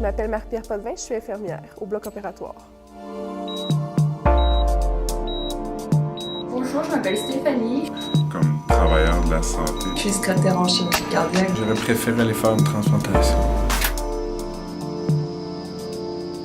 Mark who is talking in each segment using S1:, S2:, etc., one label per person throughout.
S1: Je m'appelle Marie-Pierre Potvin, je suis infirmière au bloc opératoire.
S2: Bonjour, je m'appelle Stéphanie.
S3: Comme travailleur de la santé,
S2: Je suis secrétaire en chirurgie cardiaque.
S3: j'aurais préféré aller faire une transplantation.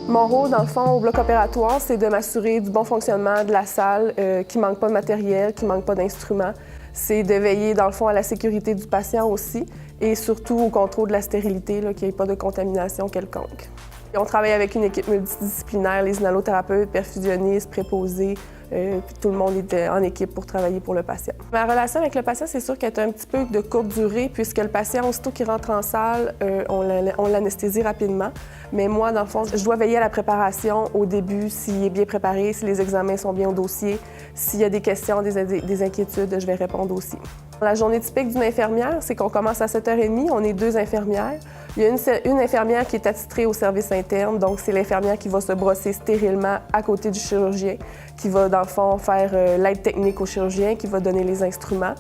S1: Mon rôle, dans le fond, au bloc opératoire, c'est de m'assurer du bon fonctionnement de la salle, qu'il ne manque pas de matériel, qu'il ne manque pas d'instruments. C'est de veiller, dans le fond, à la sécurité du patient aussi et surtout au contrôle de la stérilité, qu'il n'y ait pas de contamination quelconque. On travaille avec une équipe multidisciplinaire, les inhalothérapeutes, perfusionnistes, préposés, puis tout le monde est en équipe pour travailler pour le patient. Ma relation avec le patient, c'est sûr qu'elle est un petit peu de courte durée, puisque le patient, aussitôt qu'il rentre en salle, on l'anesthésie rapidement. Mais moi, dans le fond, je dois veiller à la préparation au début, s'il est bien préparé, si les examens sont bien au dossier, s'il y a des questions, des inquiétudes, je vais répondre aussi. La journée typique d'une infirmière, c'est qu'on commence à 7h30, on est 2 infirmières. Il y a une infirmière qui est attitrée au service interne, donc c'est l'infirmière qui va se brosser stérilement à côté du chirurgien, qui va, dans le fond, faire l'aide technique au chirurgien, qui va donner les instruments.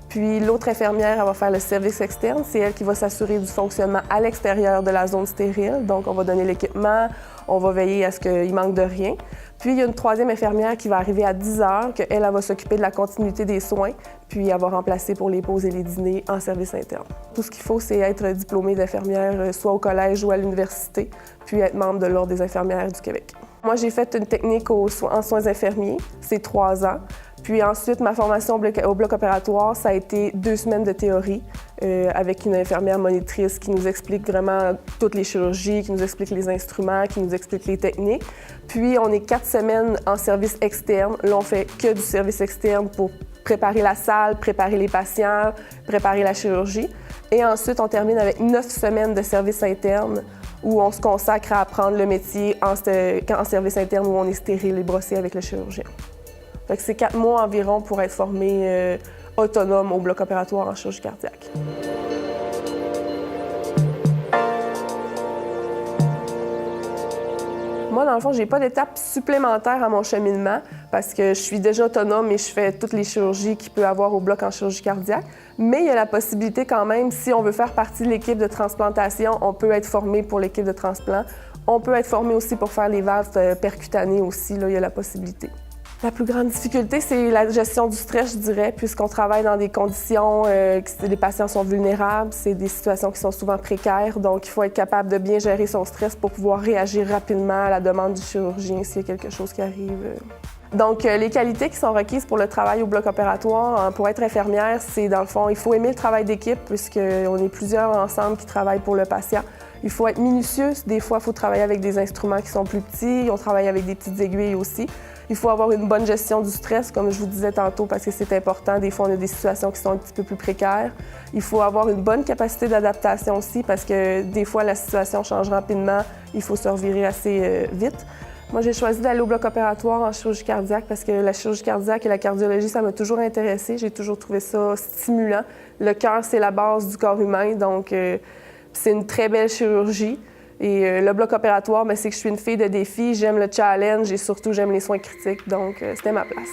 S1: Puis l'autre infirmière, elle va faire le service externe. C'est elle qui va s'assurer du fonctionnement à l'extérieur de la zone stérile. Donc, on va donner l'équipement, on va veiller à ce qu'il manque de rien. Puis, il y a une troisième infirmière qui va arriver à 10 h, qu'elle elle va s'occuper de la continuité des soins, puis elle va remplacer pour les pauses et les dîners en service interne. Tout ce qu'il faut, c'est être diplômé d'infirmière, soit au collège ou à l'université, puis être membre de l'Ordre des infirmières du Québec. Moi, j'ai fait une technique en soins infirmiers, c'est 3 ans. Puis ensuite, ma formation au bloc opératoire, ça a été 2 semaines de théorie avec une infirmière monitrice qui nous explique vraiment toutes les chirurgies, qui nous explique les instruments, qui nous explique les techniques. Puis on est 4 semaines en service externe. Là, on fait que du service externe pour préparer la salle, préparer les patients, préparer la chirurgie. Et ensuite, on termine avec 9 semaines de service interne où on se consacre à apprendre le métier en service interne où on est stérile et brossé avec le chirurgien. C'est 4 mois environ pour être formé autonome au bloc opératoire en chirurgie cardiaque. Moi, dans le fond, j'ai pas d'étape supplémentaire à mon cheminement parce que je suis déjà autonome et je fais toutes les chirurgies qu'il peut y avoir au bloc en chirurgie cardiaque. Mais il y a la possibilité quand même, si on veut faire partie de l'équipe de transplantation, on peut être formé pour l'équipe de transplant. On peut être formé aussi pour faire les valves percutanées aussi, là, il y a la possibilité. La plus grande difficulté, c'est la gestion du stress, je dirais, puisqu'on travaille dans des conditions, les patients sont vulnérables, c'est des situations qui sont souvent précaires, donc il faut être capable de bien gérer son stress pour pouvoir réagir rapidement à la demande du chirurgien s'il y a quelque chose qui arrive. Donc, les qualités qui sont requises pour le travail au bloc opératoire, pour être infirmière, c'est dans le fond, il faut aimer le travail d'équipe puisqu'on est plusieurs ensemble qui travaillent pour le patient. Il faut être minutieux. Des fois, il faut travailler avec des instruments qui sont plus petits. On travaille avec des petites aiguilles aussi. Il faut avoir une bonne gestion du stress, comme je vous disais tantôt, parce que c'est important. Des fois, on a des situations qui sont un petit peu plus précaires. Il faut avoir une bonne capacité d'adaptation aussi, parce que des fois, la situation change rapidement. Il faut se revirer assez vite. Moi, j'ai choisi d'aller au bloc opératoire en chirurgie cardiaque parce que la chirurgie cardiaque et la cardiologie, ça m'a toujours intéressée. J'ai toujours trouvé ça stimulant. Le cœur, c'est la base du corps humain, donc c'est une très belle chirurgie. Et le bloc opératoire, c'est que je suis une fille de défi, j'aime le challenge et surtout j'aime les soins critiques, donc c'était ma place.